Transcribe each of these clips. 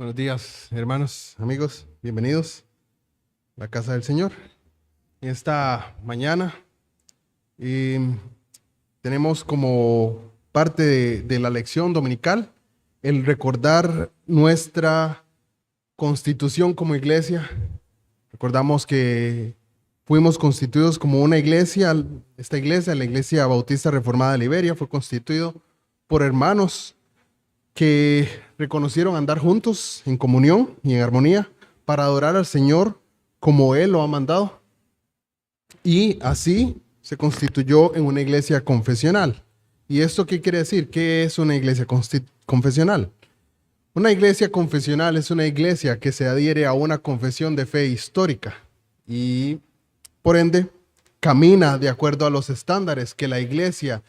Buenos días, hermanos, amigos, bienvenidos a la casa del Señor. Esta mañana tenemos como parte de la lección dominical el recordar nuestra constitución como iglesia. Recordamos que fuimos constituidos como una iglesia. Esta iglesia, la Iglesia Bautista Reformada de Liberia, fue constituido por hermanos que reconocieron andar juntos en comunión y en armonía para adorar al Señor como Él lo ha mandado. Y así se constituyó en una iglesia confesional. ¿Y esto qué quiere decir? ¿Qué es una iglesia confesional? Una iglesia confesional es una iglesia que se adhiere a una confesión de fe histórica y, por ende, camina de acuerdo a los estándares que la iglesia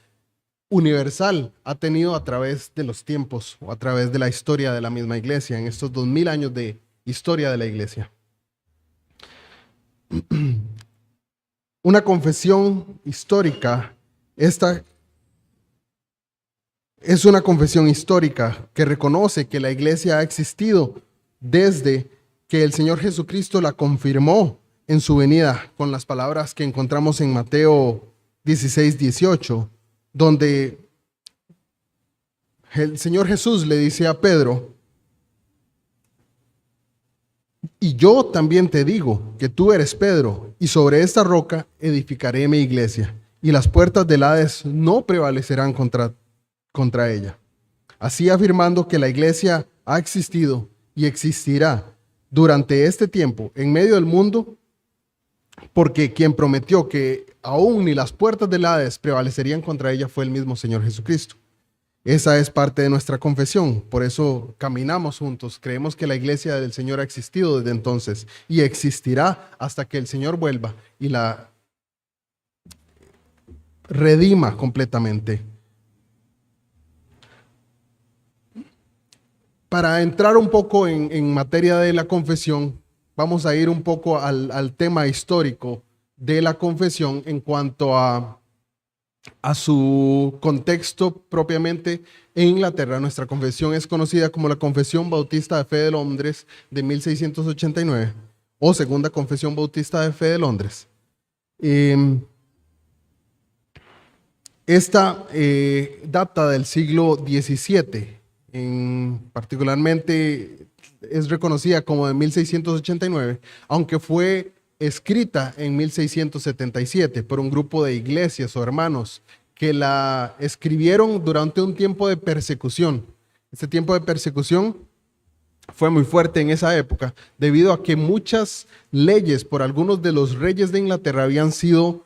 universal ha tenido a través de los tiempos o a través de la historia de la misma iglesia, en estos 2000 años de historia de la iglesia. Una confesión histórica, esta es una confesión histórica que reconoce que la iglesia ha existido desde que el Señor Jesucristo la confirmó en su venida con las palabras que encontramos en Mateo 16:18, donde el Señor Jesús le dice a Pedro: y yo también te digo que tú eres Pedro, y sobre esta roca edificaré mi iglesia, y las puertas del Hades no prevalecerán contra ella. Así afirmando que la iglesia ha existido y existirá durante este tiempo en medio del mundo, porque quien prometió que aún ni las puertas del Hades prevalecerían contra ella fue el mismo Señor Jesucristo. Esa es parte de nuestra confesión, por eso caminamos juntos. Creemos que la iglesia del Señor ha existido desde entonces y existirá hasta que el Señor vuelva y la redima completamente. Para entrar un poco en materia de la confesión, vamos a ir un poco al tema histórico de la confesión en cuanto a su contexto propiamente en Inglaterra. Nuestra confesión es conocida como la Confesión Bautista de Fe de Londres de 1689 o Segunda Confesión Bautista de Fe de Londres. Esta data del siglo XVII. Particularmente es reconocida como de 1689, aunque fue escrita en 1677 por un grupo de iglesias o hermanos que la escribieron durante un tiempo de persecución. Este tiempo de persecución fue muy fuerte en esa época debido a que muchas leyes por algunos de los reyes de Inglaterra habían sido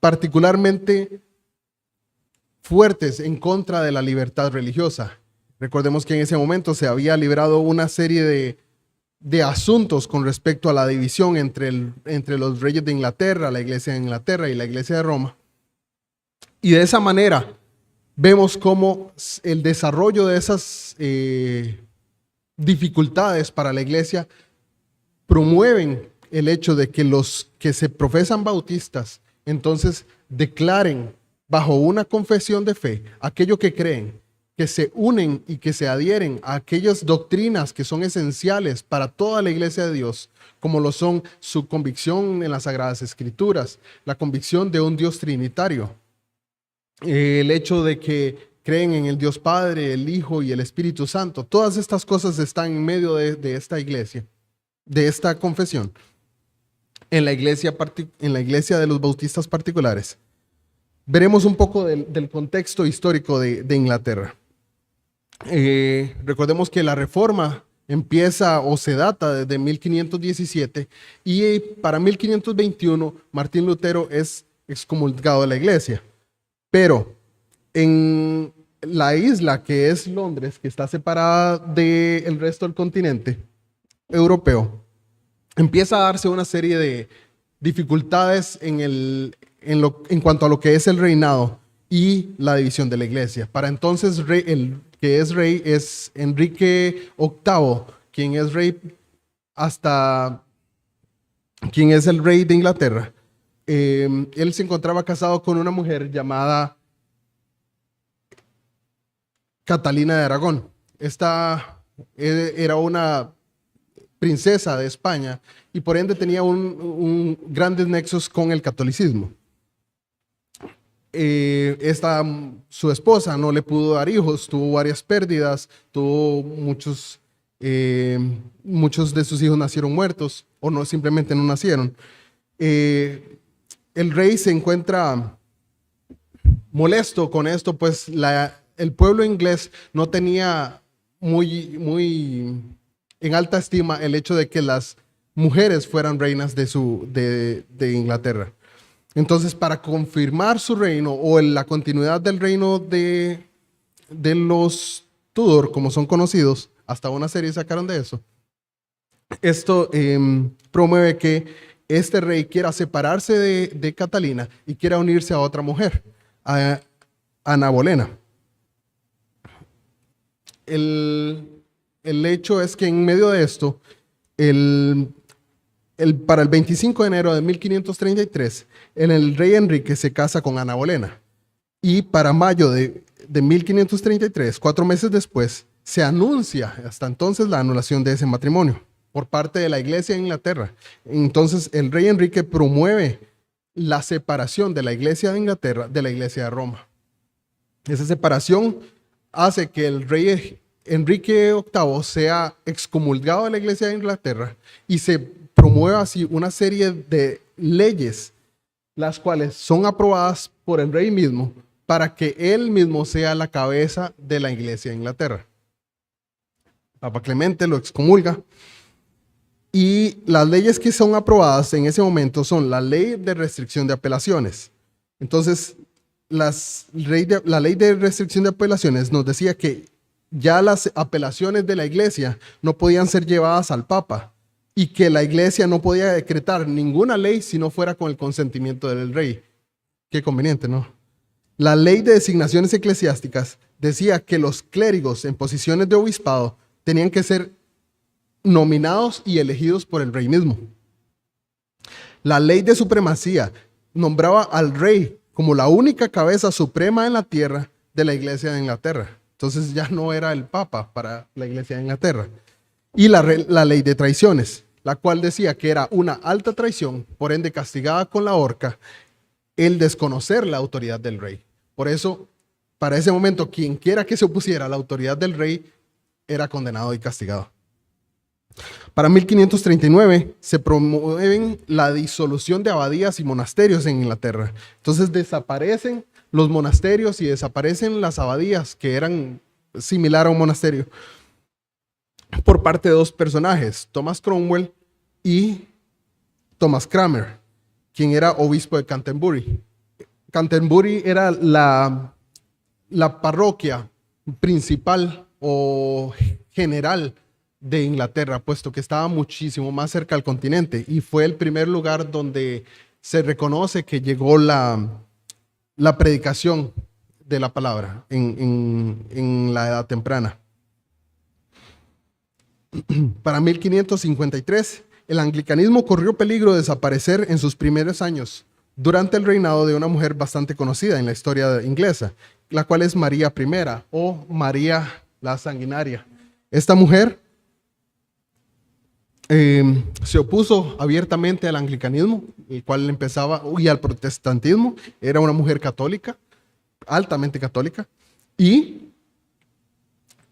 particularmente fuertes en contra de la libertad religiosa. Recordemos que en ese momento se había librado una serie de asuntos con respecto a la división entre los reyes de Inglaterra, la iglesia de Inglaterra y la iglesia de Roma. Y de esa manera vemos cómo el desarrollo de esas dificultades para la iglesia promueven el hecho de que los que se profesan bautistas entonces declaren bajo una confesión de fe aquello que creen, que se unen y que se adhieren a aquellas doctrinas que son esenciales para toda la iglesia de Dios, como lo son su convicción en las Sagradas Escrituras, la convicción de un Dios trinitario, el hecho de que creen en el Dios Padre, el Hijo y el Espíritu Santo. Todas estas cosas están en medio de esta iglesia, de esta confesión, en la iglesia de los bautistas particulares. Veremos un poco del contexto histórico de Inglaterra. Recordemos que la Reforma empieza o se data desde 1517 y para 1521 Martín Lutero es excomulgado de la iglesia. Pero en la isla que es Londres, que está separada del resto del continente europeo, empieza a darse una serie de dificultades en cuanto a lo que es el reinado y la división de la iglesia. Para entonces el que es rey es Enrique VIII, quien es el rey de Inglaterra. Él se encontraba casado con una mujer llamada Catalina de Aragón. Esta Era una princesa de España y por ende tenía grandes nexos con el catolicismo. Su esposa no le pudo dar hijos, tuvo varias pérdidas, tuvo muchos de sus hijos nacieron muertos o no, simplemente no nacieron. El rey se encuentra molesto con esto, pues el pueblo inglés no tenía muy en alta estima el hecho de que las mujeres fueran reinas de Inglaterra. Entonces, para confirmar su reino o la continuidad del reino de los Tudor, como son conocidos, hasta una serie sacaron de eso, esto promueve que este rey quiera separarse de Catalina y quiera unirse a otra mujer, a Ana Bolena. El hecho es que en medio de esto, para el 25 de enero de 1533, el rey Enrique se casa con Ana Bolena. Y para mayo de 1533, 4 meses después, se anuncia hasta entonces la anulación de ese matrimonio por parte de la Iglesia de Inglaterra. Entonces el rey Enrique promueve la separación de la Iglesia de Inglaterra de la Iglesia de Roma. Esa separación hace que el rey Enrique VIII sea excomulgado de la Iglesia de Inglaterra y se promueva así una serie de leyes, las cuales son aprobadas por el rey mismo para que él mismo sea la cabeza de la Iglesia de Inglaterra. Papa Clemente lo excomulga y las leyes que son aprobadas en ese momento son la ley de restricción de apelaciones. Entonces, la ley de restricción de apelaciones nos decía que ya las apelaciones de la Iglesia no podían ser llevadas al Papa y que la Iglesia no podía decretar ninguna ley si no fuera con el consentimiento del rey. Qué conveniente, ¿no? La ley de designaciones eclesiásticas decía que los clérigos en posiciones de obispado tenían que ser nominados y elegidos por el rey mismo. La ley de supremacía nombraba al rey como la única cabeza suprema en la tierra de la Iglesia de Inglaterra. Entonces ya no era el Papa para la Iglesia de Inglaterra. Y la ley de traiciones, la cual decía que era una alta traición, por ende castigada con la horca, el desconocer la autoridad del rey. Por eso, para ese momento, quien quiera que se opusiera a la autoridad del rey era condenado y castigado. Para 1539 se promueven la disolución de abadías y monasterios en Inglaterra. Entonces desaparecen los monasterios y desaparecen las abadías que eran similar a un monasterio por parte de dos personajes, Thomas Cromwell y Thomas Cranmer, quien era obispo de Canterbury. Canterbury era la parroquia principal o general de Inglaterra, puesto que estaba muchísimo más cerca al continente y fue el primer lugar donde se reconoce que llegó la predicación de la palabra en la edad temprana. Para 1553, el anglicanismo corrió peligro de desaparecer en sus primeros años durante el reinado de una mujer bastante conocida en la historia inglesa, la cual es María I o María la Sanguinaria. Esta mujer se opuso abiertamente al anglicanismo, el cual empezaba, y al protestantismo. Era una mujer católica, altamente católica, y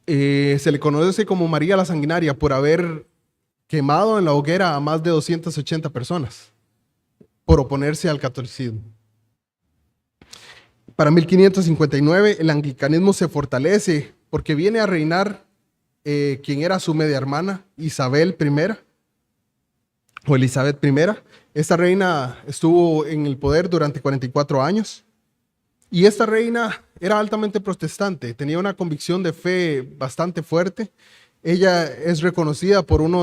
se le conoce como María la Sanguinaria por haber quemado en la hoguera a más de 280 personas por oponerse al catolicismo. Para 1559 el anglicanismo se fortalece porque viene a reinar quien era su media hermana, Isabel I, o Elizabeth I. Esta reina estuvo en el poder durante 44 años y esta reina era altamente protestante, tenía una convicción de fe bastante fuerte. Ella es reconocida por un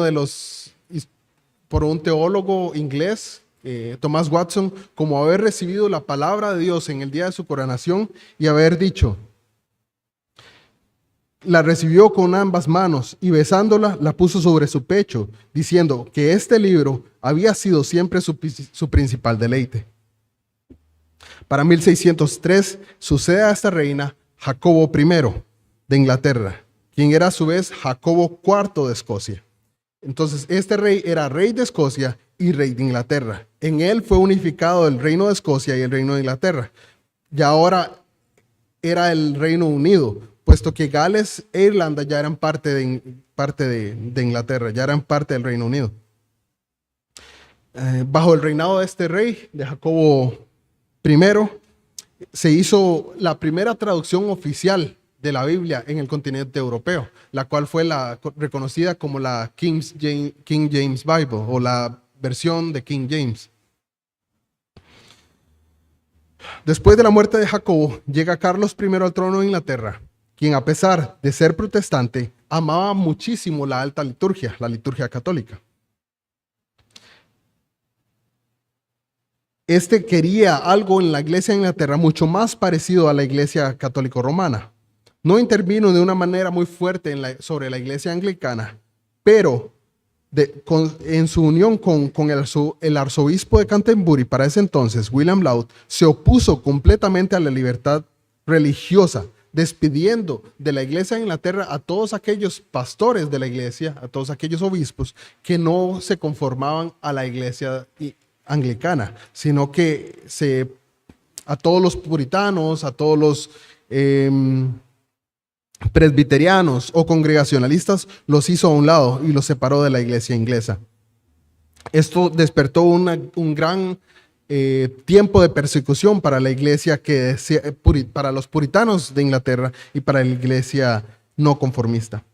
teólogo inglés, Thomas Watson, como haber recibido la palabra de Dios en el día de su coronación y haber dicho: la recibió con ambas manos y besándola la puso sobre su pecho, diciendo que este libro había sido siempre su principal deleite. Para 1603 sucede a esta reina Jacobo I de Inglaterra, quien era a su vez Jacobo IV de Escocia. Entonces, este rey era rey de Escocia y rey de Inglaterra. En él fue unificado el reino de Escocia y el reino de Inglaterra. Y ahora era el Reino Unido, puesto que Gales e Irlanda ya eran parte de Inglaterra, ya eran parte del Reino Unido. Bajo el reinado de este rey, de Jacobo I, se hizo la primera traducción oficial de la Biblia en el continente europeo, la cual fue reconocida como la King James Bible o la versión de King James. Después de la muerte de Jacobo, llega Carlos I al trono de Inglaterra, quien a pesar de ser protestante, amaba muchísimo la alta liturgia, la liturgia católica. Este quería algo en la iglesia de Inglaterra mucho más parecido a la iglesia católico romana. No intervino de una manera muy fuerte sobre la iglesia anglicana, pero en su unión con el arzobispo de Canterbury para ese entonces, William Laud, se opuso completamente a la libertad religiosa, despidiendo de la iglesia de Inglaterra a todos aquellos pastores de la iglesia, a todos aquellos obispos que no se conformaban a la iglesia anglicana, sino que a todos los puritanos, a todos los presbiterianos o congregacionalistas, los hizo a un lado y los separó de la iglesia inglesa. Esto despertó un gran tiempo de persecución para la iglesia para los puritanos de Inglaterra y para la iglesia no conformista.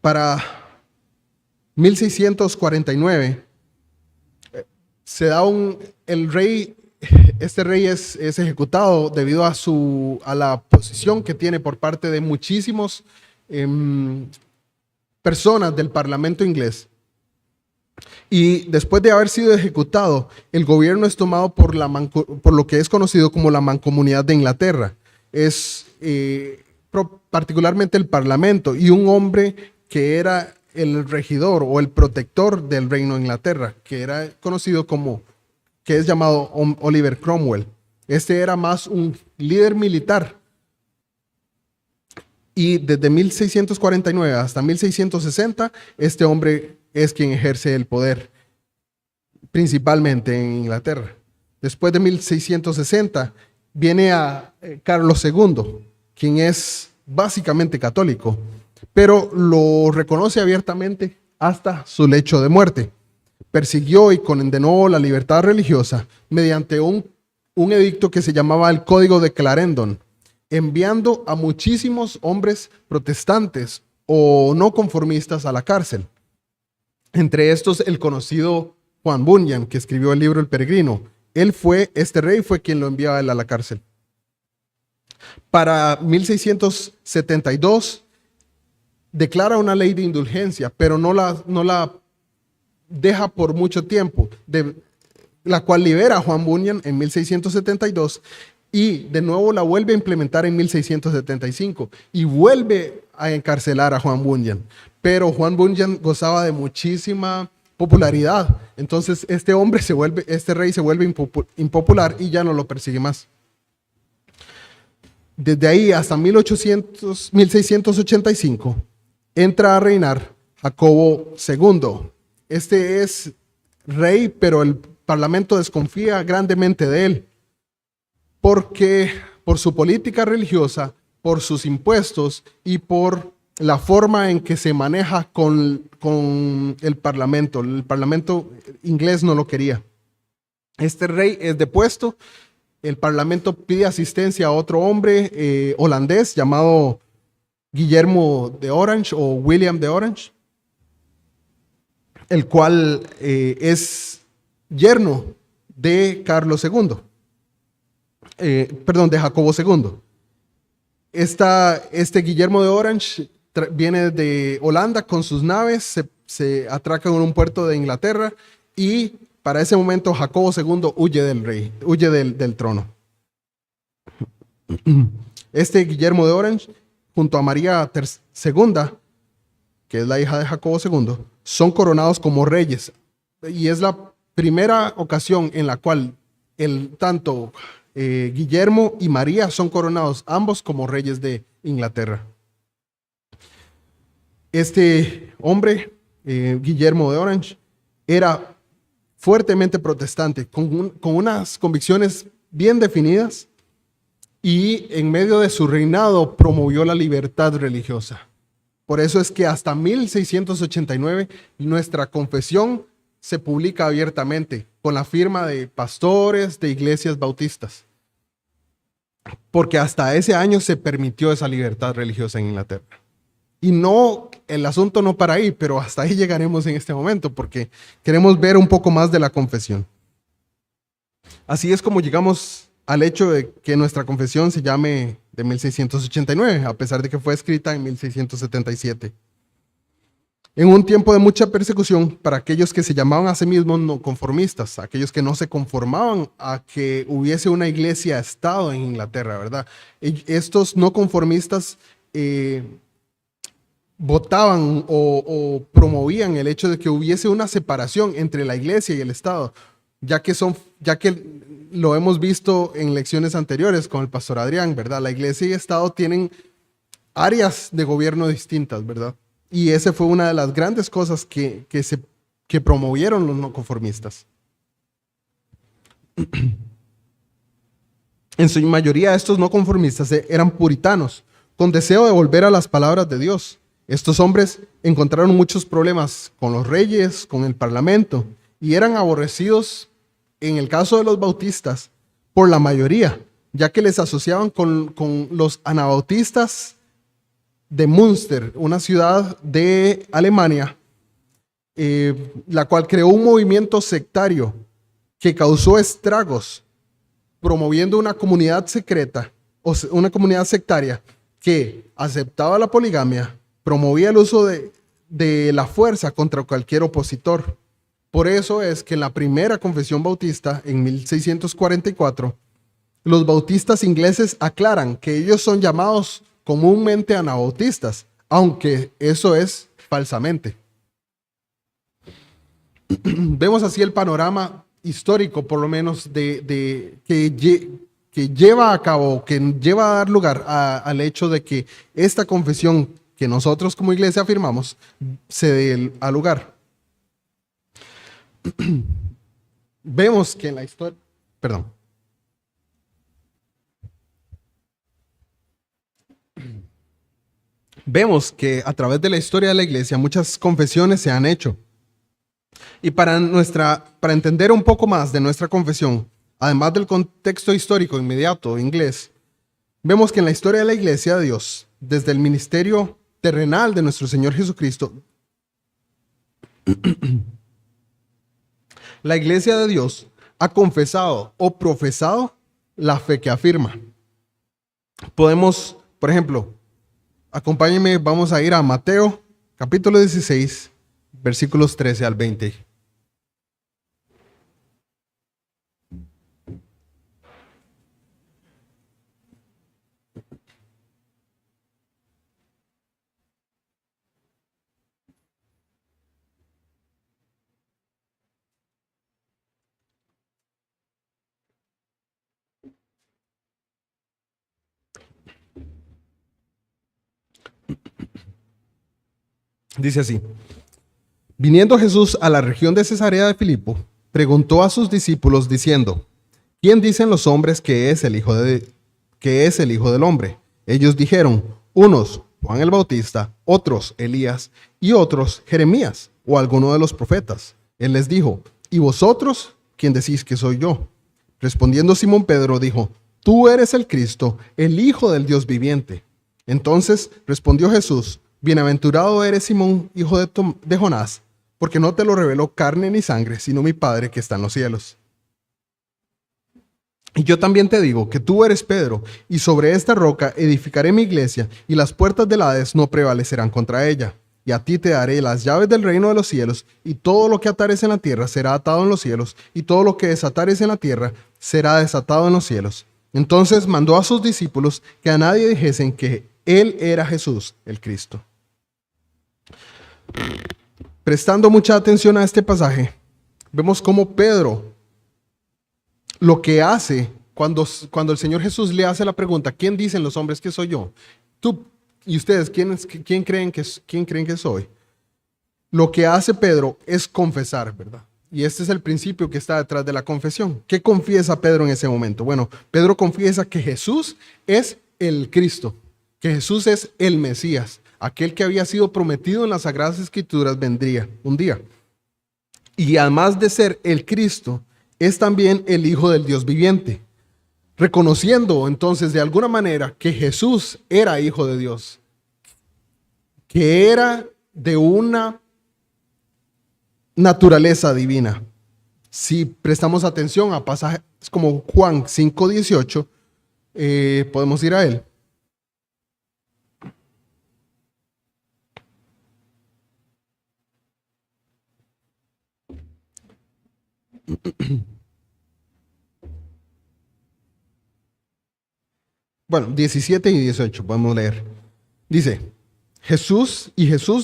Para 1649 se da este rey es ejecutado debido a la posición que tiene por parte de muchísimas personas del Parlamento inglés. Y después de haber sido ejecutado, el gobierno es tomado por lo que es conocido como la Mancomunidad de Inglaterra. Es particularmente el Parlamento y un hombre que era el regidor o el protector del Reino de Inglaterra, que era conocido que es llamado Oliver Cromwell. Este era más un líder militar. Y desde 1649 hasta 1660, este hombre es quien ejerce el poder, principalmente en Inglaterra. Después de 1660, viene a Carlos II, quien es básicamente católico, pero lo reconoce abiertamente hasta su lecho de muerte. Persiguió y condenó la libertad religiosa mediante un edicto que se llamaba el Código de Clarendon, enviando a muchísimos hombres protestantes o no conformistas a la cárcel. Entre estos, el conocido Juan Bunyan, que escribió el libro El Peregrino. Este rey fue quien lo enviaba a él a la cárcel. Para 1672, declara una ley de indulgencia, pero no la deja por mucho tiempo, la cual libera a Juan Bunyan en 1672 y de nuevo la vuelve a implementar en 1675 y vuelve a encarcelar a Juan Bunyan. Pero Juan Bunyan gozaba de muchísima popularidad, entonces este rey se vuelve impopular y ya no lo persigue más. Desde ahí hasta 1685 entra a reinar Jacobo II. Este es rey, pero el Parlamento desconfía grandemente de él, porque por su política religiosa, por sus impuestos y por la forma en que se maneja con el Parlamento. El Parlamento inglés no lo quería. Este rey es depuesto. El Parlamento pide asistencia a otro hombre holandés llamado Guillermo de Orange o William de Orange, el cual es yerno de Carlos II, de Jacobo II. Este Guillermo de Orange viene de Holanda con sus naves, se atraca en un puerto de Inglaterra y para ese momento Jacobo II huye del trono. Este Guillermo de Orange, junto a María II, que es la hija de Jacobo II, son coronados como reyes. Y es la primera ocasión en la cual tanto Guillermo y María son coronados ambos como reyes de Inglaterra. Este hombre, Guillermo de Orange, era fuertemente protestante, con unas convicciones bien definidas, y en medio de su reinado promovió la libertad religiosa. Por eso es que hasta 1689 nuestra confesión se publica abiertamente con la firma de pastores de iglesias bautistas, porque hasta ese año se permitió esa libertad religiosa en Inglaterra. Y no, el asunto no para ahí, pero hasta ahí llegaremos en este momento, porque queremos ver un poco más de la confesión. Así es como llegamos al hecho de que nuestra confesión se llame de 1689, a pesar de que fue escrita en 1677. En un tiempo de mucha persecución para aquellos que se llamaban a sí mismos no conformistas, aquellos que no se conformaban a que hubiese una iglesia-estado en Inglaterra, ¿verdad? Estos no conformistas votaban o promovían el hecho de que hubiese una separación entre la iglesia y el Estado, ya que lo hemos visto en lecciones anteriores con el pastor Adrián, ¿verdad? La iglesia y el Estado tienen áreas de gobierno distintas, ¿verdad? Y esa fue una de las grandes cosas que promovieron los no conformistas. En su mayoría, estos no conformistas eran puritanos, con deseo de volver a las palabras de Dios. Estos hombres encontraron muchos problemas con los reyes, con el parlamento, y eran aborrecidos, en el caso de los bautistas, por la mayoría, ya que les asociaban con los anabautistas de Münster, una ciudad de Alemania, la cual creó un movimiento sectario que causó estragos, promoviendo una comunidad secreta, o una comunidad sectaria que aceptaba la poligamia, promovía el uso de la fuerza contra cualquier opositor. Por eso es que en la primera confesión bautista, en 1644, los bautistas ingleses aclaran que ellos son llamados comúnmente anabautistas, aunque eso es falsamente. Vemos así el panorama histórico, por lo menos, que lleva a cabo, que lleva a dar lugar al hecho de que esta confesión que nosotros como iglesia afirmamos se dé al lugar. Vemos que en la historia, vemos que a través de la historia de la iglesia muchas confesiones se han hecho. Y para entender un poco más de nuestra confesión, además del contexto histórico inmediato inglés, vemos que en la historia de la iglesia de Dios, desde el ministerio terrenal de nuestro Señor Jesucristo, la iglesia de Dios ha confesado o profesado la fe que afirma. Podemos, por ejemplo, acompáñenme, vamos a ir a Mateo, capítulo 16, versículos 13 al 20. Dice así: viniendo Jesús a la región de Cesarea de Filipo, preguntó a sus discípulos diciendo: ¿quién dicen los hombres que es el Hijo del Hombre? Ellos dijeron: unos Juan el Bautista, otros Elías, y otros Jeremías o alguno de los profetas. Él les dijo: ¿y vosotros quién decís que soy yo? Respondiendo Simón Pedro dijo: tú eres el Cristo, el Hijo del Dios viviente. Entonces respondió Jesús: bienaventurado eres Simón, hijo de Jonás, porque no te lo reveló carne ni sangre, sino mi Padre que está en los cielos. Y yo también te digo que tú eres Pedro, y sobre esta roca edificaré mi iglesia, y las puertas del Hades no prevalecerán contra ella. Y a ti te daré las llaves del reino de los cielos, y todo lo que atares en la tierra será atado en los cielos, y todo lo que desatares en la tierra será desatado en los cielos. Entonces mandó a sus discípulos que a nadie dijesen que él era Jesús, el Cristo. Prestando mucha atención a este pasaje, vemos cómo Pedro lo que hace cuando el Señor Jesús le hace la pregunta, ¿quién dicen los hombres que soy yo? Tú y ustedes, ¿quién creen que soy? Lo que hace Pedro es confesar, ¿verdad? Y este es el principio que está detrás de la confesión. ¿Qué confiesa Pedro en ese momento? Bueno, Pedro confiesa que Jesús es el Cristo, que Jesús es el Mesías, aquel que había sido prometido en las Sagradas Escrituras vendría un día. Y además de ser el Cristo, es también el Hijo del Dios viviente, reconociendo entonces de alguna manera que Jesús era Hijo de Dios, que era de una naturaleza divina. Si prestamos atención a pasajes como Juan 5:18, podemos ir a él. Bueno, 17 y 18 podemos leer. Dice, Jesús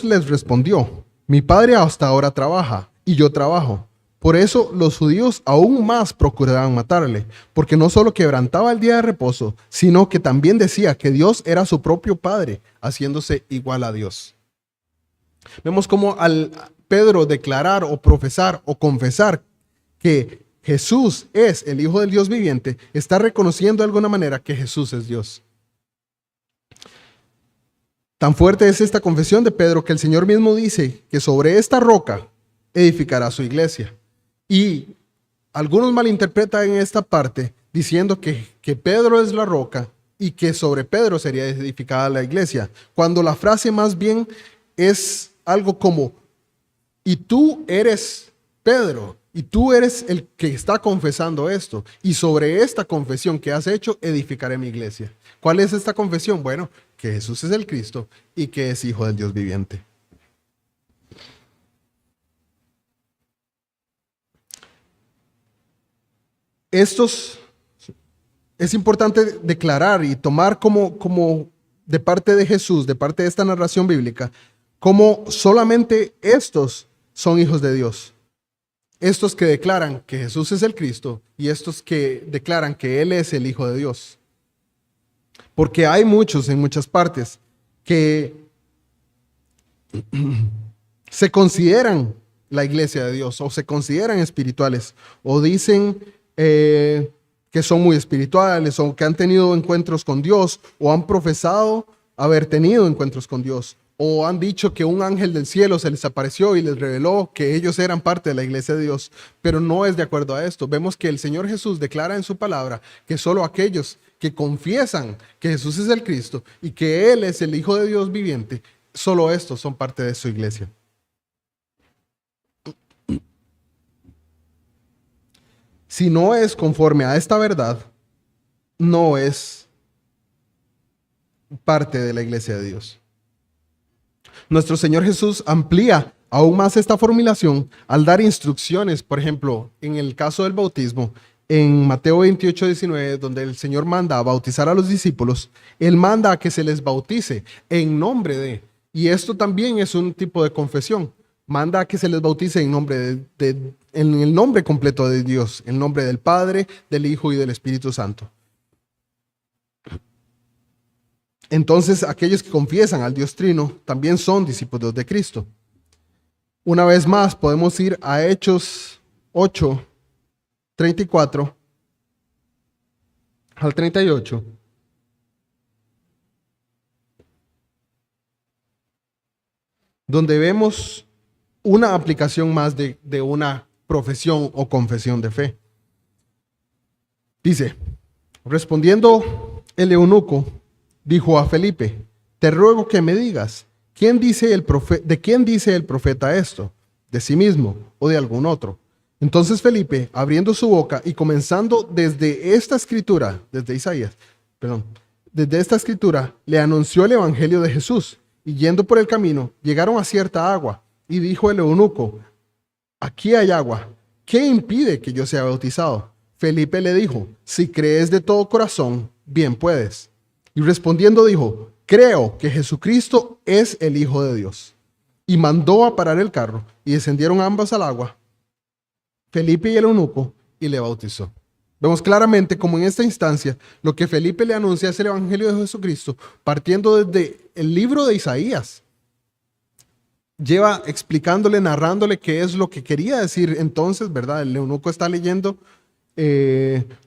les respondió, mi Padre hasta ahora trabaja y yo trabajo. Por eso los judíos aún más procuraban matarle, porque no solo quebrantaba el día de reposo, sino que también decía que Dios era su propio Padre, haciéndose igual a Dios. Vemos como al Pedro declarar o profesar o confesar que Jesús es el Hijo del Dios viviente, está reconociendo de alguna manera que Jesús es Dios. Tan fuerte es esta confesión de Pedro que el Señor mismo dice que sobre esta roca edificará su iglesia. Y algunos malinterpretan en esta parte diciendo que Pedro es la roca y que sobre Pedro sería edificada la iglesia, cuando la frase más bien es algo como, y tú eres Pedro, y tú eres el que está confesando esto, y sobre esta confesión que has hecho edificaré mi iglesia. ¿Cuál es esta confesión? Bueno, que Jesús es el Cristo y que es Hijo del Dios viviente. Es importante declarar y tomar como de parte de Jesús, de parte de esta narración bíblica, como solamente estos son hijos de Dios. Estos que declaran que Jesús es el Cristo y estos que declaran que Él es el Hijo de Dios. Porque hay muchos en muchas partes que se consideran la iglesia de Dios o se consideran espirituales o dicen que son muy espirituales o que han tenido encuentros con Dios o han profesado haber tenido encuentros con Dios o han dicho que un ángel del cielo se les apareció y les reveló que ellos eran parte de la iglesia de Dios, pero no es de acuerdo a esto. Vemos que el Señor Jesús declara en su palabra que solo aquellos que confiesan que Jesús es el Cristo y que Él es el Hijo de Dios viviente, solo estos son parte de su iglesia. Si no es conforme a esta verdad, no es parte de la iglesia de Dios. Nuestro Señor Jesús amplía aún más esta formulación al dar instrucciones, por ejemplo, en el caso del bautismo, en Mateo 28:19, donde el Señor manda a bautizar a los discípulos, Él manda a que se les bautice en nombre de, y esto también es un tipo de confesión, manda a que se les bautice en el nombre completo de Dios, en nombre del Padre, del Hijo y del Espíritu Santo. Entonces, aquellos que confiesan al Dios Trino también son discípulos de Cristo. Una vez más, podemos ir a Hechos 8:34 al 38. Donde vemos una aplicación más de una profesión o confesión de fe. Dice, respondiendo el eunuco, dijo a Felipe, te ruego que me digas, ¿de quién dice el profeta esto? ¿De sí mismo o de algún otro? Entonces Felipe, abriendo su boca y comenzando desde esta escritura, desde esta escritura, le anunció el evangelio de Jesús. Y yendo por el camino, llegaron a cierta agua, y dijo el eunuco, aquí hay agua, ¿qué impide que yo sea bautizado? Felipe le dijo, si crees de todo corazón, bien puedes. Y respondiendo dijo, creo que Jesucristo es el Hijo de Dios. Y mandó a parar el carro, y descendieron ambos al agua, Felipe y el eunuco, y le bautizó. Vemos claramente como en esta instancia lo que Felipe le anuncia es el Evangelio de Jesucristo, partiendo desde el libro de Isaías. Lleva explicándole, narrándole qué es lo que quería decir entonces, ¿verdad? El eunuco está leyendo,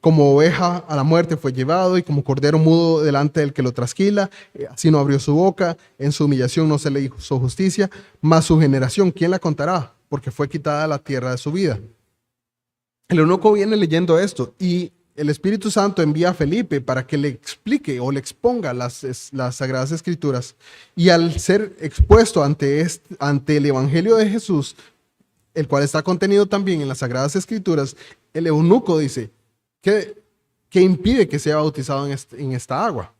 como oveja a la muerte fue llevado y como cordero mudo delante del que lo trasquila, así no abrió su boca, en su humillación no se le hizo justicia, mas su generación, ¿quién la contará? Porque fue quitada la tierra de su vida. El eunuco viene leyendo esto y el Espíritu Santo envía a Felipe para que le explique o le exponga las Sagradas Escrituras. Y al ser expuesto ante el Evangelio de Jesús, el cual está contenido también en las Sagradas Escrituras, el eunuco dice, ¿qué impide que sea bautizado en esta agua?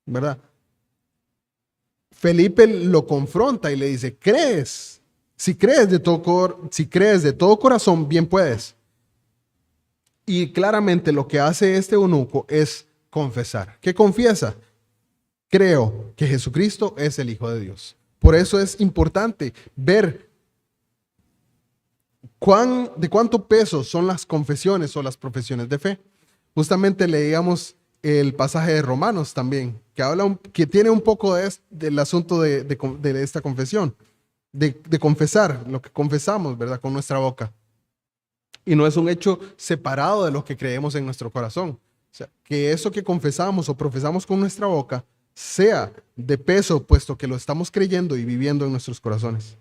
¿Verdad? Felipe lo confronta y le dice, ¿crees? Si crees de todo corazón, bien puedes. Y claramente lo que hace este eunuco es confesar. ¿Qué confiesa? Creo que Jesucristo es el Hijo de Dios. Por eso es importante ver de cuánto peso son las confesiones o las profesiones de fe. Justamente leíamos el pasaje de Romanos también, que tiene un poco del asunto de esta confesión, de confesar lo que confesamos, ¿verdad? Con nuestra boca. Y no es un hecho separado de lo que creemos en nuestro corazón. O sea, que eso que confesamos o profesamos con nuestra boca sea de peso, puesto que lo estamos creyendo y viviendo en nuestros corazones.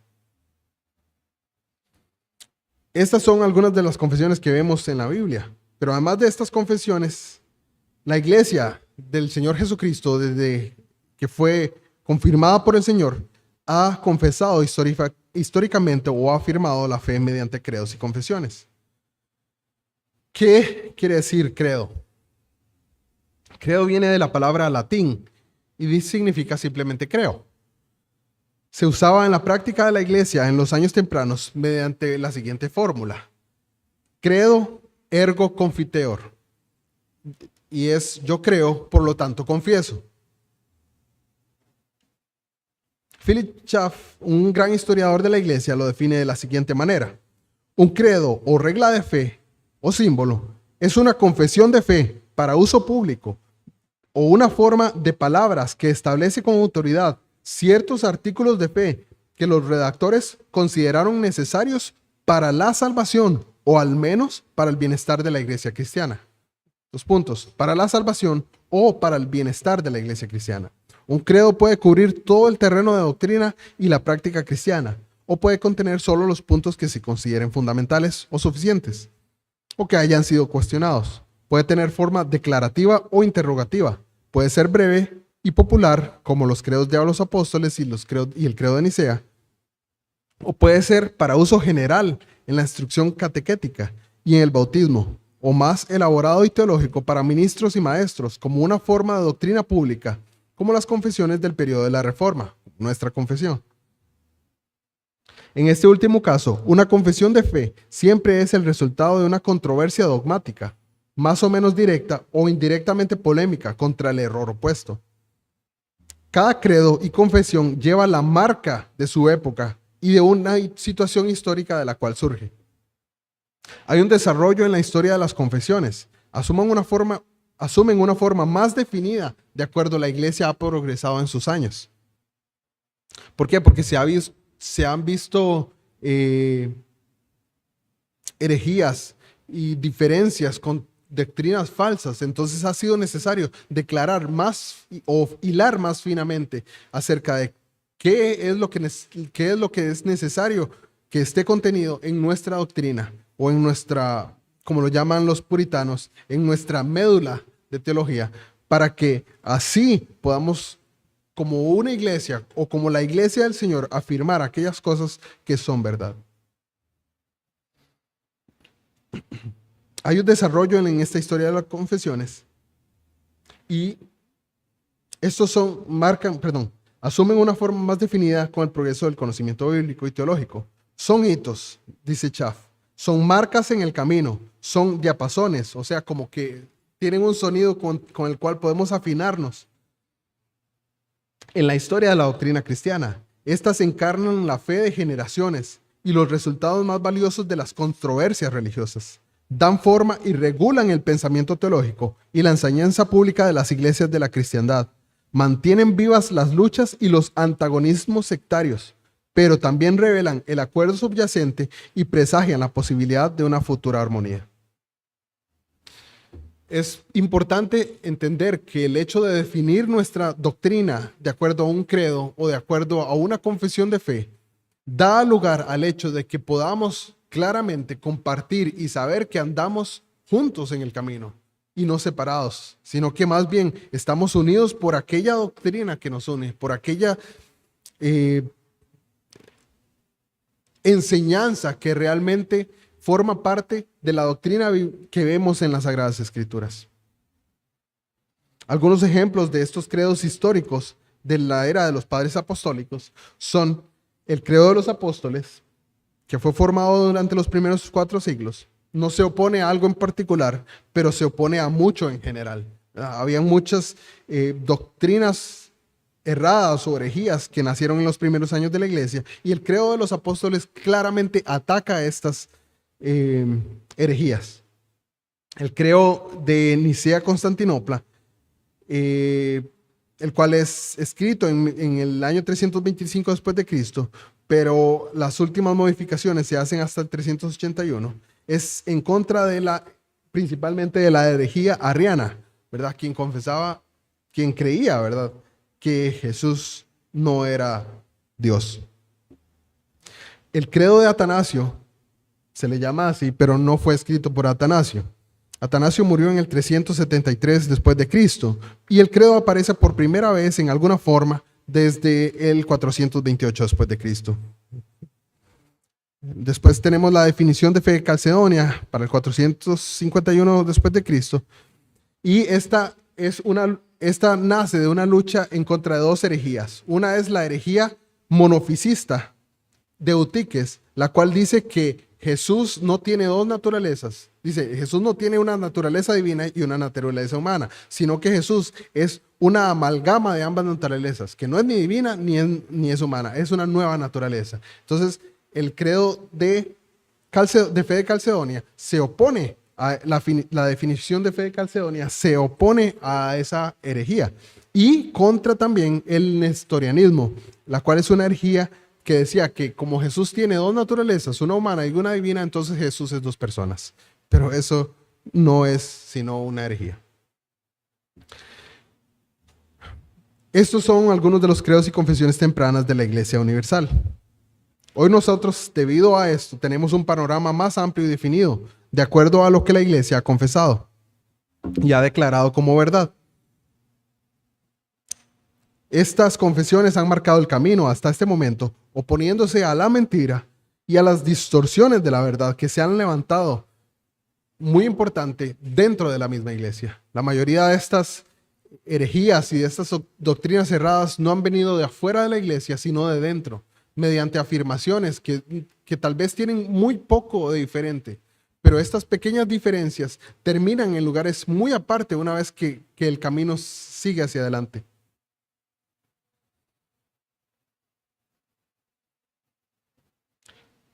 Estas son algunas de las confesiones que vemos en la Biblia. Pero además de estas confesiones, la iglesia del Señor Jesucristo, desde que fue confirmada por el Señor, ha confesado históricamente o ha afirmado la fe mediante credos y confesiones. ¿Qué quiere decir credo? Credo viene de la palabra latín y significa simplemente creo. Se usaba en la práctica de la iglesia en los años tempranos mediante la siguiente fórmula. Credo ergo confiteor. Y es yo creo, por lo tanto confieso. Philip Schaff, un gran historiador de la iglesia, lo define de la siguiente manera. Un credo o regla de fe o símbolo es una confesión de fe para uso público o una forma de palabras que establece con autoridad ciertos artículos de fe que los redactores consideraron necesarios para la salvación o al menos para el bienestar de la iglesia cristiana. 2 puntos, para la salvación o para el bienestar de la iglesia cristiana. Un credo puede cubrir todo el terreno de doctrina y la práctica cristiana o puede contener solo los puntos que se consideren fundamentales o suficientes o que hayan sido cuestionados. Puede tener forma declarativa o interrogativa. Puede ser breve y popular, como los credos de los apóstoles y el credo de Nicea. O puede ser para uso general en la instrucción catequética y en el bautismo, o más elaborado y teológico para ministros y maestros, como una forma de doctrina pública, como las confesiones del periodo de la Reforma, nuestra confesión. En este último caso, una confesión de fe siempre es el resultado de una controversia dogmática, más o menos directa o indirectamente polémica contra el error opuesto. Cada credo y confesión lleva la marca de su época y de una situación histórica de la cual surge. Hay un desarrollo en la historia de las confesiones. Asumen una forma más definida de acuerdo a la iglesia ha progresado en sus años. ¿Por qué? Porque se han visto herejías y diferencias con doctrinas falsas. Entonces ha sido necesario declarar más o hilar más finamente acerca de qué es lo que es necesario que esté contenido en nuestra doctrina o en nuestra, como lo llaman los puritanos, en nuestra médula de teología, para que así podamos, como una iglesia o como la iglesia del Señor, afirmar aquellas cosas que son verdad. Hay un desarrollo en esta historia de las confesiones y estos asumen una forma más definida con el progreso del conocimiento bíblico y teológico. Son hitos, dice Schaff, son marcas en el camino, son diapasones, o sea, como que tienen un sonido con el cual podemos afinarnos. En la historia de la doctrina cristiana, estas encarnan la fe de generaciones y los resultados más valiosos de las controversias religiosas. dan forma y regulan el pensamiento teológico y la enseñanza pública de las iglesias de la cristiandad. Mantienen vivas las luchas y los antagonismos sectarios, pero también revelan el acuerdo subyacente y presagian la posibilidad de una futura armonía. Es importante entender que el hecho de definir nuestra doctrina de acuerdo a un credo o de acuerdo a una confesión de fe da lugar al hecho de que podamos claramente compartir y saber que andamos juntos en el camino y no separados, sino que más bien estamos unidos por aquella doctrina que nos une, por aquella enseñanza que realmente forma parte de la doctrina que vemos en las Sagradas Escrituras. Algunos ejemplos de estos credos históricos de la era de los padres apostólicos son el credo de los apóstoles, que fue formado durante los primeros 4 siglos. No se opone a algo en particular, pero se opone a mucho en general. Había muchas doctrinas erradas o herejías que nacieron en los primeros años de la iglesia, y el credo de los apóstoles claramente ataca a estas herejías. El credo de Nicea-Constantinopla, el cual es escrito en el año 325 después de Cristo, pero las últimas modificaciones se hacen hasta el 381, es en contra de principalmente de la herejía arriana, ¿verdad? Quien creía, ¿verdad?, que Jesús no era Dios. El credo de Atanasio se le llama así, pero no fue escrito por Atanasio. Atanasio murió en el 373 después de Cristo, y el credo aparece por primera vez en alguna forma desde el 428 después de Cristo. Después tenemos la definición de fe de Calcedonia para el 451 después de Cristo, y esta nace de una lucha en contra de 2 herejías. Una es la herejía monofisista de Eutiques, la cual dice que Jesús no tiene 2 naturalezas. Dice, Jesús no tiene una naturaleza divina y una naturaleza humana, sino que Jesús es una amalgama de ambas naturalezas, que no es ni divina ni es humana, es una nueva naturaleza. Entonces, el credo de fe de Calcedonia se opone a la definición de fe de Calcedonia, se opone a esa herejía, y contra también el nestorianismo, la cual es una herejía que decía que como Jesús tiene 2 naturalezas, una humana y una divina, entonces Jesús es 2 personas. Pero eso no es sino una herejía. Estos son algunos de los credos y confesiones tempranas de la Iglesia Universal. Hoy nosotros, debido a esto, tenemos un panorama más amplio y definido, de acuerdo a lo que la Iglesia ha confesado y ha declarado como verdad. Estas confesiones han marcado el camino hasta este momento, oponiéndose a la mentira y a las distorsiones de la verdad que se han levantado, muy importante, dentro de la misma iglesia. La mayoría de estas herejías y de estas doctrinas erradas no han venido de afuera de la iglesia, sino de dentro, mediante afirmaciones que tal vez tienen muy poco de diferente, pero estas pequeñas diferencias terminan en lugares muy aparte una vez que el camino sigue hacia adelante.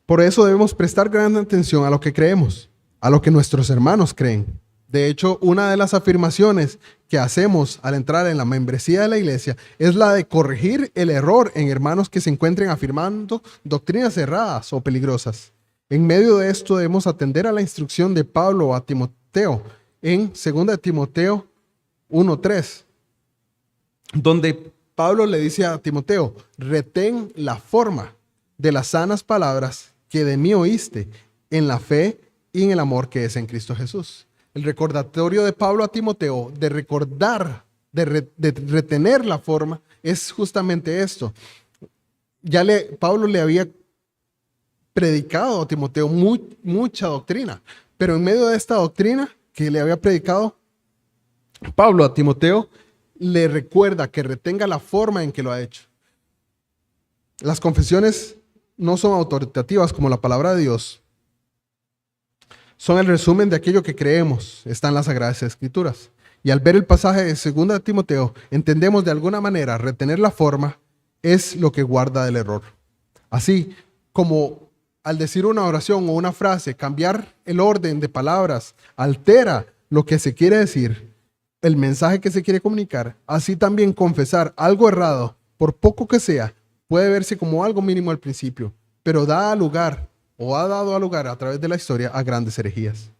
Por eso debemos prestar gran atención a lo que creemos, a lo que nuestros hermanos creen. De hecho, una de las afirmaciones que hacemos al entrar en la membresía de la iglesia es la de corregir el error en hermanos que se encuentren afirmando doctrinas erradas o peligrosas. En medio de esto debemos atender a la instrucción de Pablo a Timoteo en 2 Timoteo 1:3, donde Pablo le dice a Timoteo: retén la forma de las sanas palabras que de mí oíste en la fe y en el amor que es en Cristo Jesús. El recordatorio de Pablo a Timoteo de recordar, de retener la forma, es justamente esto. Pablo le había predicado a Timoteo mucha doctrina, pero en medio de esta doctrina que le había predicado Pablo a Timoteo, le recuerda que retenga la forma en que lo ha hecho. Las confesiones no son autoritativas como la palabra de Dios. Son el resumen de aquello que creemos, está en las Sagradas Escrituras. Y al ver el pasaje de 2 Timoteo, entendemos de alguna manera retener la forma es lo que guarda del error. Así como al decir una oración o una frase, cambiar el orden de palabras, altera lo que se quiere decir, el mensaje que se quiere comunicar. Así también confesar algo errado, por poco que sea, puede verse como algo mínimo al principio, pero da lugar o ha dado lugar a través de la historia a grandes herejías.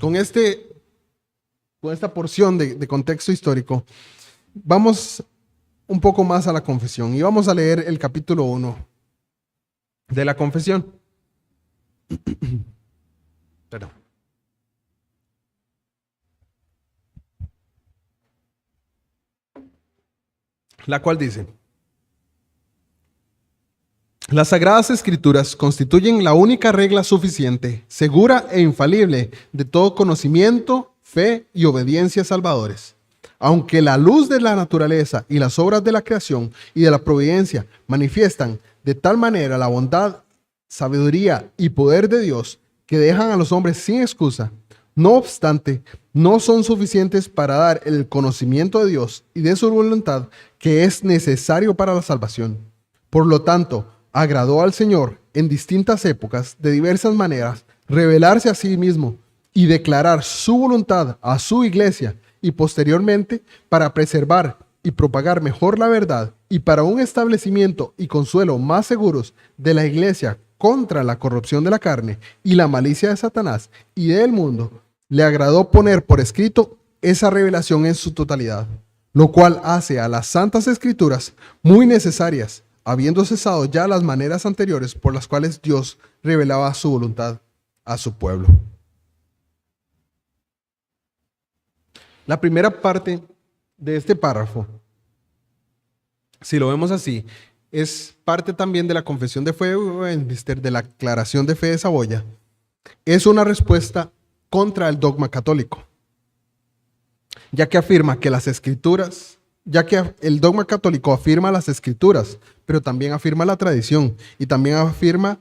Con, con esta porción de contexto histórico, vamos un poco más a la confesión y vamos a leer el capítulo 1 de la confesión. Perdón. La cual dice: las Sagradas Escrituras constituyen la única regla suficiente, segura e infalible de todo conocimiento, fe y obediencia salvadores. Aunque la luz de la naturaleza y las obras de la creación y de la providencia manifiestan de tal manera la bondad, sabiduría y poder de Dios que dejan a los hombres sin excusa, no obstante, no son suficientes para dar el conocimiento de Dios y de su voluntad que es necesario para la salvación. Por lo tanto, agradó al Señor en distintas épocas, de diversas maneras, revelarse a sí mismo y declarar su voluntad a su iglesia, y posteriormente para preservar y propagar mejor la verdad y para un establecimiento y consuelo más seguros de la iglesia contra la corrupción de la carne y la malicia de Satanás y del mundo, le agradó poner por escrito esa revelación en su totalidad, lo cual hace a las Santas Escrituras muy necesarias, habiendo cesado ya las maneras anteriores por las cuales Dios revelaba su voluntad a su pueblo. La primera parte de este párrafo, si lo vemos así, es parte también de la confesión de fe de Westminster, de la aclaración de fe de Saboya. Es una respuesta contra el dogma católico, ya que afirma que las escrituras, ya que el dogma católico afirma las escrituras, pero también afirma la tradición y también afirma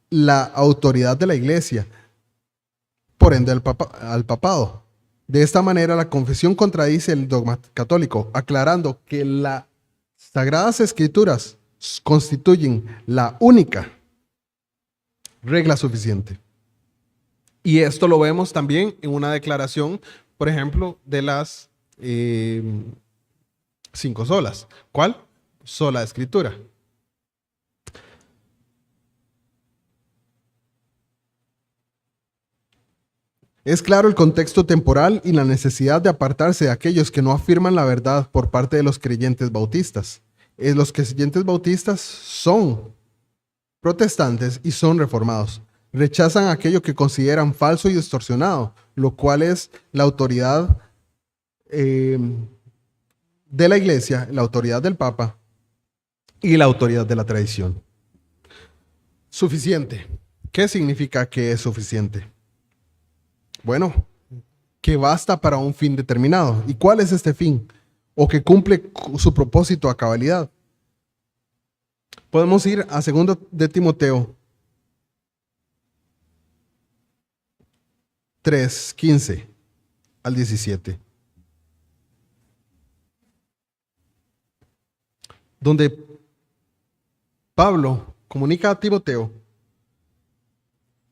la autoridad de la iglesia, por ende al papado. De esta manera, la confesión contradice el dogma católico, aclarando que las Sagradas Escrituras constituyen la única regla suficiente. Y esto lo vemos también en una declaración, por ejemplo, de las 5 solas. ¿Cuál? Sola Escritura. Es claro el contexto temporal y la necesidad de apartarse de aquellos que no afirman la verdad por parte de los creyentes bautistas. Los creyentes bautistas son protestantes y son reformados. Rechazan aquello que consideran falso y distorsionado, lo cual es la autoridad de la iglesia, la autoridad del Papa y la autoridad de la tradición. Suficiente. ¿Qué significa que es suficiente? Bueno, que basta para un fin determinado. ¿Y cuál es este fin? O que cumple su propósito a cabalidad. Podemos ir a 2 de Timoteo 3, 15 al 17. Donde Pablo comunica a Timoteo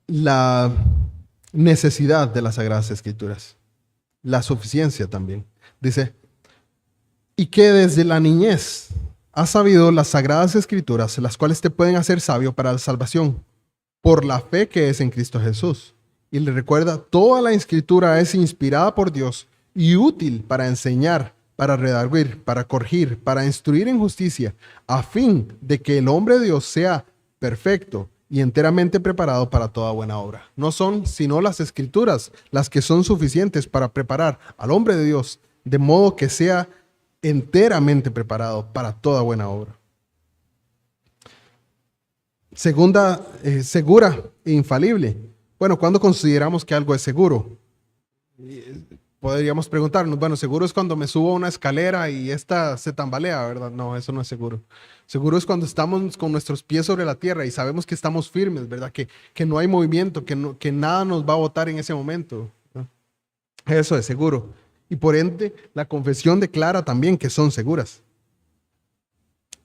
la necesidad de las Sagradas Escrituras, la suficiencia también. Dice, y que desde la niñez has sabido las Sagradas Escrituras, las cuales te pueden hacer sabio para la salvación, por la fe que es en Cristo Jesús. Y le recuerda, toda la Escritura es inspirada por Dios y útil para enseñar, para redarguir, para corregir, para instruir en justicia, a fin de que el hombre de Dios sea perfecto y enteramente preparado para toda buena obra. No son sino las Escrituras las que son suficientes para preparar al hombre de Dios, de modo que sea enteramente preparado para toda buena obra. Segunda, segura e infalible. Bueno, ¿cuándo consideramos que algo es seguro? Podríamos preguntarnos, bueno, seguro es cuando me subo a una escalera y esta se tambalea, ¿verdad? No, eso no es seguro. Seguro es cuando estamos con nuestros pies sobre la tierra y sabemos que estamos firmes, ¿verdad? Que no hay movimiento, que nada nos va a botar en ese momento, ¿no? Eso es seguro. Y por ende, la confesión declara también que son seguras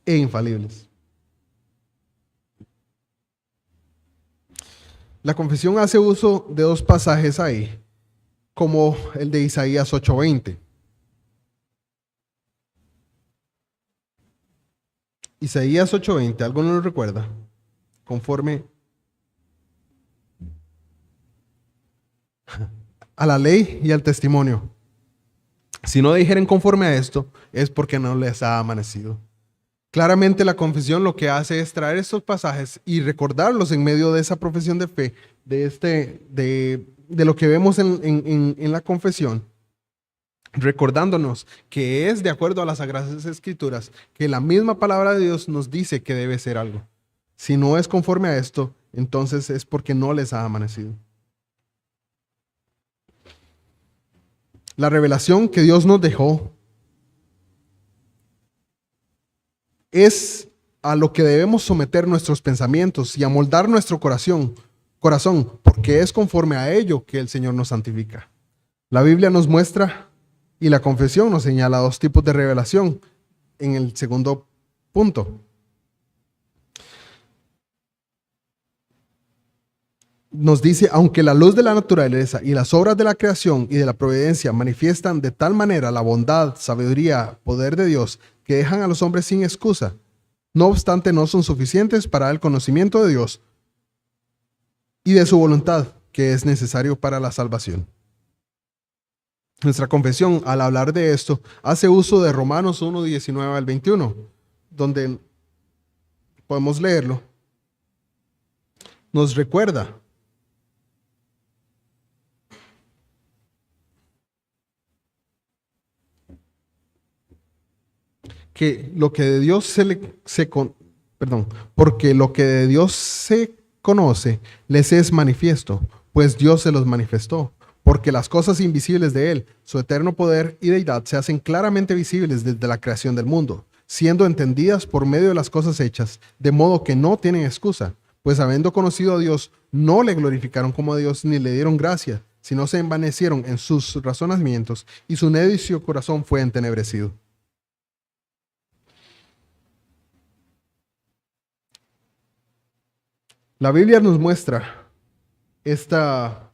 e infalibles. La confesión hace uso de dos pasajes ahí, como el de Isaías 8:20. Isaías 8:20, ¿alguno lo recuerda? Conforme a la ley y al testimonio. Si no dijeren conforme a esto, es porque no les ha amanecido. Claramente la confesión lo que hace es traer estos pasajes y recordarlos en medio de esa profesión de fe, de lo que vemos en la confesión, recordándonos que es de acuerdo a las Sagradas Escrituras, que la misma palabra de Dios nos dice que debe ser algo. Si no es conforme a esto, entonces es porque no les ha amanecido. La revelación que Dios nos dejó es a lo que debemos someter nuestros pensamientos y amoldar nuestro corazón, porque es conforme a ello que el Señor nos santifica. La Biblia nos muestra y la confesión nos señala dos tipos de revelación en el segundo punto. Nos dice, aunque la luz de la naturaleza y las obras de la creación y de la providencia manifiestan de tal manera la bondad, sabiduría, poder de Dios, que dejan a los hombres sin excusa, no obstante no son suficientes para el conocimiento de Dios y de su voluntad, que es necesario para la salvación. Nuestra confesión, al hablar de esto, hace uso de Romanos 1:19 al 21, donde podemos leerlo. Nos recuerda que lo que de Dios porque lo que de Dios se conoce les es manifiesto, pues Dios se los manifestó, porque las cosas invisibles de Él, su eterno poder y deidad, se hacen claramente visibles desde la creación del mundo, siendo entendidas por medio de las cosas hechas, de modo que no tienen excusa, pues habiendo conocido a Dios, no le glorificaron como a Dios ni le dieron gracia, sino se envanecieron en sus razonamientos, y su necio corazón fue entenebrecido. La Biblia nos muestra esta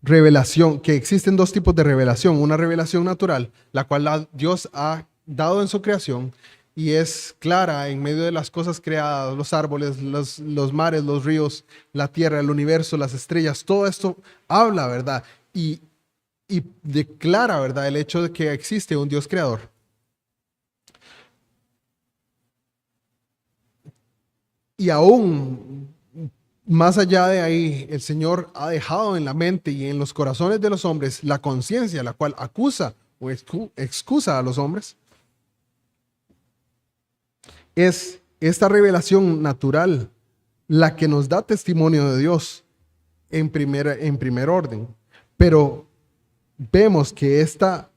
revelación, que existen dos tipos de revelación. Una revelación natural, la cual Dios ha dado en su creación y es clara en medio de las cosas creadas, los árboles, los mares, los ríos, la tierra, el universo, las estrellas. Todo esto habla, ¿verdad? Y declara, ¿verdad?, el hecho de que existe un Dios creador. Y aún más allá de ahí, el Señor ha dejado en la mente y en los corazones de los hombres la conciencia, la cual acusa o excusa a los hombres. Es esta revelación natural la que nos da testimonio de Dios en primer orden. Pero vemos que esta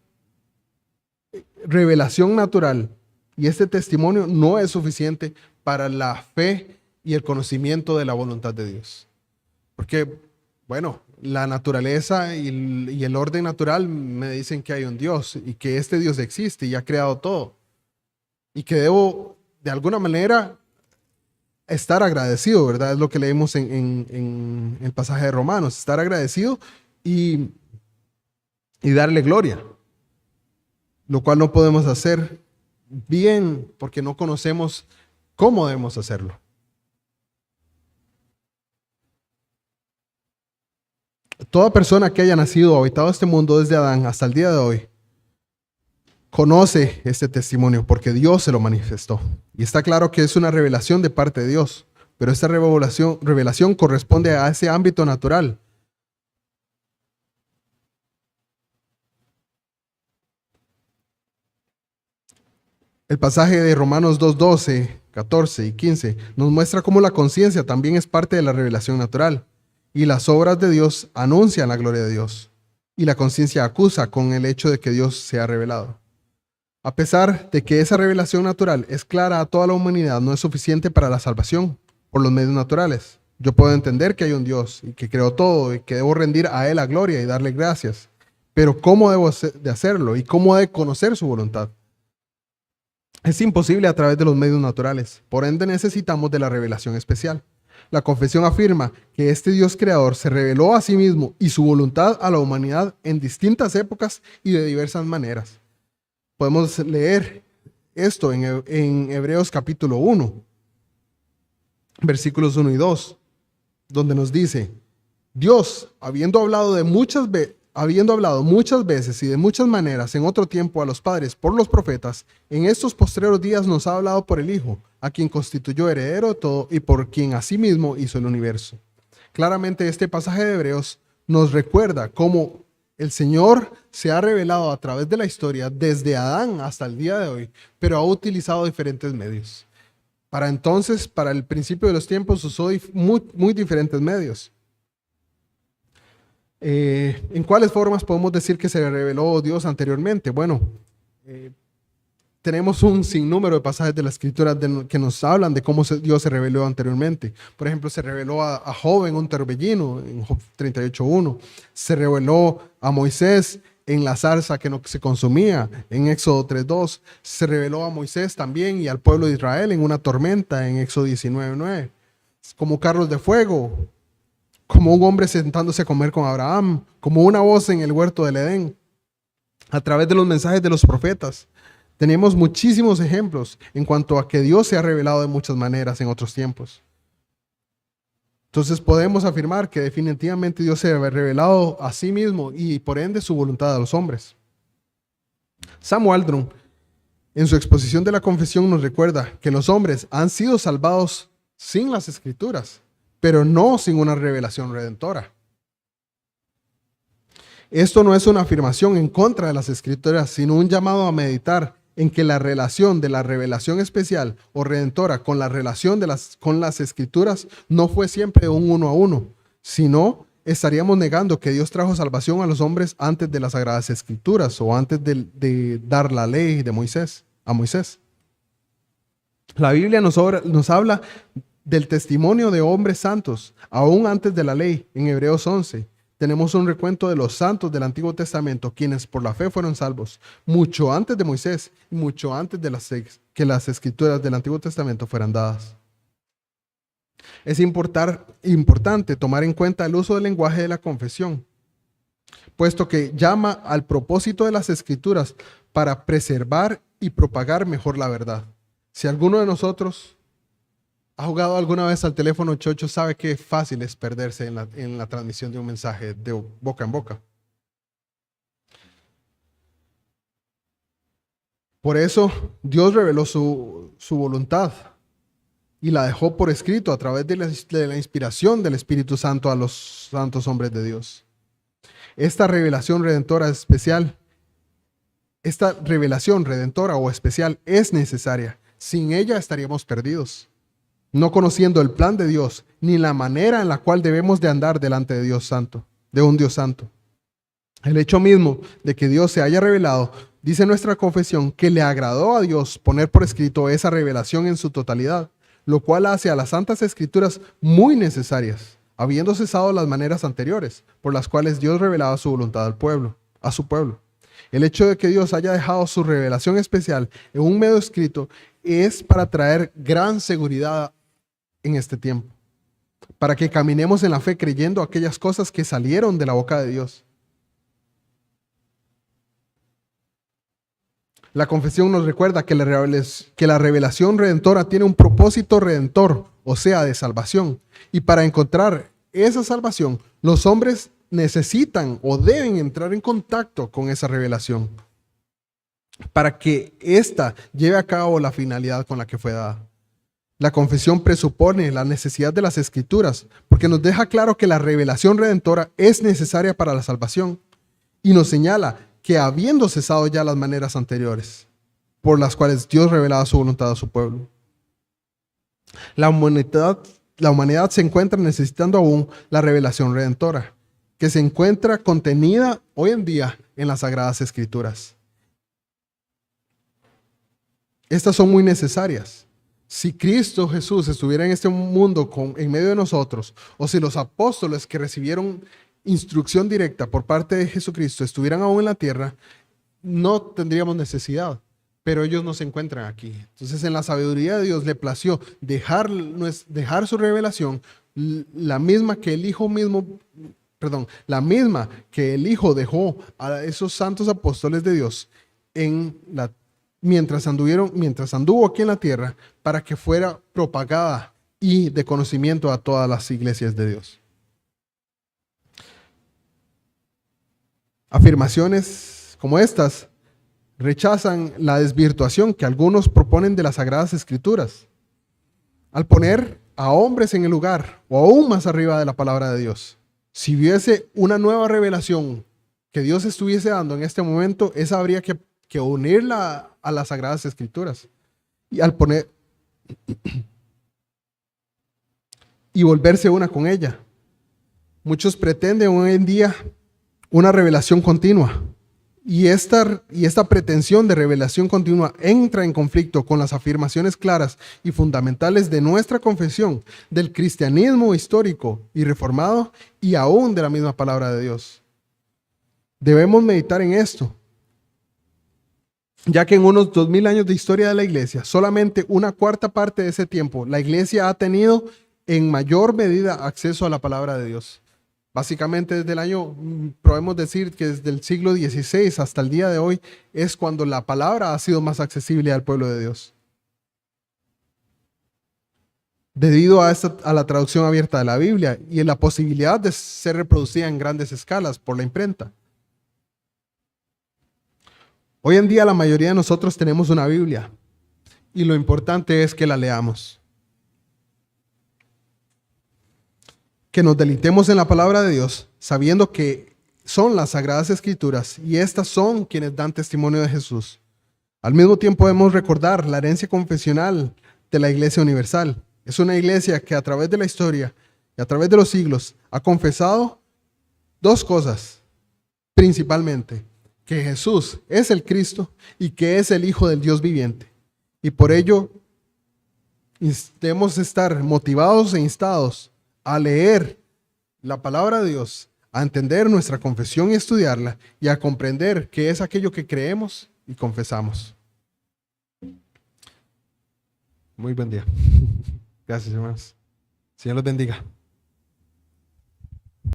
revelación natural y este testimonio no es suficiente para la fe y el conocimiento de la voluntad de Dios. Porque, bueno, la naturaleza y el orden natural me dicen que hay un Dios y que este Dios existe y ha creado todo. Y que debo, de alguna manera, estar agradecido, ¿verdad? Es lo que leemos en el pasaje de Romanos. Estar agradecido y darle gloria. Lo cual no podemos hacer bien porque no conocemos cómo debemos hacerlo. Toda persona que haya nacido o habitado este mundo desde Adán hasta el día de hoy conoce este testimonio porque Dios se lo manifestó. Y está claro que es una revelación de parte de Dios, pero esta revelación corresponde a ese ámbito natural. El pasaje de Romanos 2:12, 14 y 15 nos muestra cómo la conciencia también es parte de la revelación natural. Y las obras de Dios anuncian la gloria de Dios. Y la conciencia acusa con el hecho de que Dios se ha revelado. A pesar de que esa revelación natural es clara a toda la humanidad, no es suficiente para la salvación por los medios naturales. Yo puedo entender que hay un Dios y que creó todo y que debo rendir a Él la gloria y darle gracias. Pero ¿cómo debo de hacerlo y cómo he de conocer su voluntad? Es imposible a través de los medios naturales. Por ende necesitamos de la revelación especial. La confesión afirma que este Dios creador se reveló a sí mismo y su voluntad a la humanidad en distintas épocas y de diversas maneras. Podemos leer esto en Hebreos capítulo 1, versículos 1 y 2, donde nos dice: Dios, habiendo hablado muchas veces y de muchas maneras en otro tiempo a los padres por los profetas, en estos postreros días nos ha hablado por el Hijo, a quien constituyó heredero de todo y por quien asimismo hizo el universo. Claramente este pasaje de Hebreos nos recuerda cómo el Señor se ha revelado a través de la historia desde Adán hasta el día de hoy, pero ha utilizado diferentes medios. Para entonces, para el principio de los tiempos, usó muy diferentes medios. ¿En cuáles formas podemos decir que se reveló Dios anteriormente? Bueno, tenemos un sinnúmero de pasajes de la Escritura que nos hablan de cómo Dios se reveló anteriormente. Por ejemplo, se reveló a Job en un torbellino, en Job 38:1. Se reveló a Moisés en la zarza que no se consumía, en Éxodo 3:2. Se reveló a Moisés también y al pueblo de Israel en una tormenta, en Éxodo 19:9. Como carros de fuego, como un hombre sentándose a comer con Abraham, como una voz en el huerto del Edén, a través de los mensajes de los profetas. Tenemos muchísimos ejemplos en cuanto a que Dios se ha revelado de muchas maneras en otros tiempos. Entonces podemos afirmar que definitivamente Dios se ha revelado a sí mismo y por ende su voluntad a los hombres. Sam Waldron, en su exposición de la confesión, nos recuerda que los hombres han sido salvados sin las Escrituras, pero no sin una revelación redentora. Esto no es una afirmación en contra de las Escrituras, sino un llamado a meditar en que la relación de la revelación especial o redentora con la relación con las Escrituras no fue siempre un 1 a 1, sino estaríamos negando que Dios trajo salvación a los hombres antes de las Sagradas Escrituras o antes de dar la ley de Moisés a Moisés. La Biblia nos habla del testimonio de hombres santos, aún antes de la ley. En Hebreos 11 tenemos un recuento de los santos del Antiguo Testamento, quienes por la fe fueron salvos, mucho antes de Moisés y mucho antes de que las escrituras del Antiguo Testamento fueran dadas. Es importante tomar en cuenta el uso del lenguaje de la confesión, puesto que llama al propósito de las escrituras para preservar y propagar mejor la verdad. Si alguno de nosotros ¿ha jugado alguna vez al teléfono chocho? Sabe que fácil es perderse en la transmisión de un mensaje de boca en boca. Por eso Dios reveló su voluntad y la dejó por escrito a través de la inspiración del Espíritu Santo a los santos hombres de Dios. Esta revelación redentora o especial es necesaria. Sin ella estaríamos perdidos, no conociendo el plan de Dios, ni la manera en la cual debemos de andar delante de Dios Santo, de un Dios Santo. El hecho mismo de que Dios se haya revelado, dice nuestra confesión, que le agradó a Dios poner por escrito esa revelación en su totalidad, lo cual hace a las Santas Escrituras muy necesarias, habiendo cesado las maneras anteriores, por las cuales Dios revelaba su voluntad a su pueblo. El hecho de que Dios haya dejado su revelación especial en un medio escrito es para traer gran seguridad en este tiempo, para que caminemos en la fe creyendo aquellas cosas que salieron de la boca de Dios. La confesión nos recuerda que la revelación redentora tiene un propósito redentor, o sea, de salvación. Y para encontrar esa salvación, los hombres necesitan o deben entrar en contacto con esa revelación para que ésta lleve a cabo la finalidad con la que fue dada. La confesión presupone la necesidad de las Escrituras, porque nos deja claro que la revelación redentora es necesaria para la salvación y nos señala que habiendo cesado ya las maneras anteriores por las cuales Dios revelaba su voluntad a su pueblo, la humanidad se encuentra necesitando aún la revelación redentora, que se encuentra contenida hoy en día en las Sagradas Escrituras. Estas son muy necesarias. Si Cristo Jesús estuviera en este mundo en medio de nosotros, o si los apóstoles que recibieron instrucción directa por parte de Jesucristo estuvieran aún en la tierra, no tendríamos necesidad. pero ellos no se encuentran aquí. Entonces, en la sabiduría de Dios le plació dejar su revelación, la misma que el Hijo mismo, perdón, la misma que el Hijo dejó a esos santos apóstoles de Dios mientras anduvo aquí en la tierra, para que fuera propagada y de conocimiento a todas las iglesias de Dios. Afirmaciones como estas rechazan la desvirtuación que algunos proponen de las Sagradas Escrituras, al poner a hombres en el lugar o aún más arriba de la palabra de Dios. Si hubiese una nueva revelación que Dios estuviese dando en este momento, esa habría que unirla a las Sagradas Escrituras. Y al poner y volverse una con ella. Muchos pretenden hoy en día una revelación continua. Y esta pretensión de revelación continua entra en conflicto con las afirmaciones claras y fundamentales de nuestra confesión, del cristianismo histórico y reformado, y aún de la misma palabra de Dios. Debemos meditar en esto, ya que en unos 2000 años de historia de la iglesia, solamente una cuarta parte de ese tiempo, la iglesia ha tenido en mayor medida acceso a la palabra de Dios. Básicamente podemos decir que desde el siglo XVI hasta el día de hoy es cuando la palabra ha sido más accesible al pueblo de Dios. Debido a la traducción abierta de la Biblia y en la posibilidad de ser reproducida en grandes escalas por la imprenta. Hoy en día la mayoría de nosotros tenemos una Biblia y lo importante es que la leamos. Que nos deleitemos en la palabra de Dios, sabiendo que son las Sagradas Escrituras y estas son quienes dan testimonio de Jesús. Al mismo tiempo debemos recordar la herencia confesional de la Iglesia Universal. Es una iglesia que a través de la historia y a través de los siglos ha confesado dos cosas, principalmente, que Jesús es el Cristo y que es el Hijo del Dios viviente. Y por ello debemos estar motivados e instados a leer la palabra de Dios, a entender nuestra confesión y estudiarla, y a comprender qué es aquello que creemos y confesamos. Muy buen día. Gracias, hermanos. Señor los bendiga.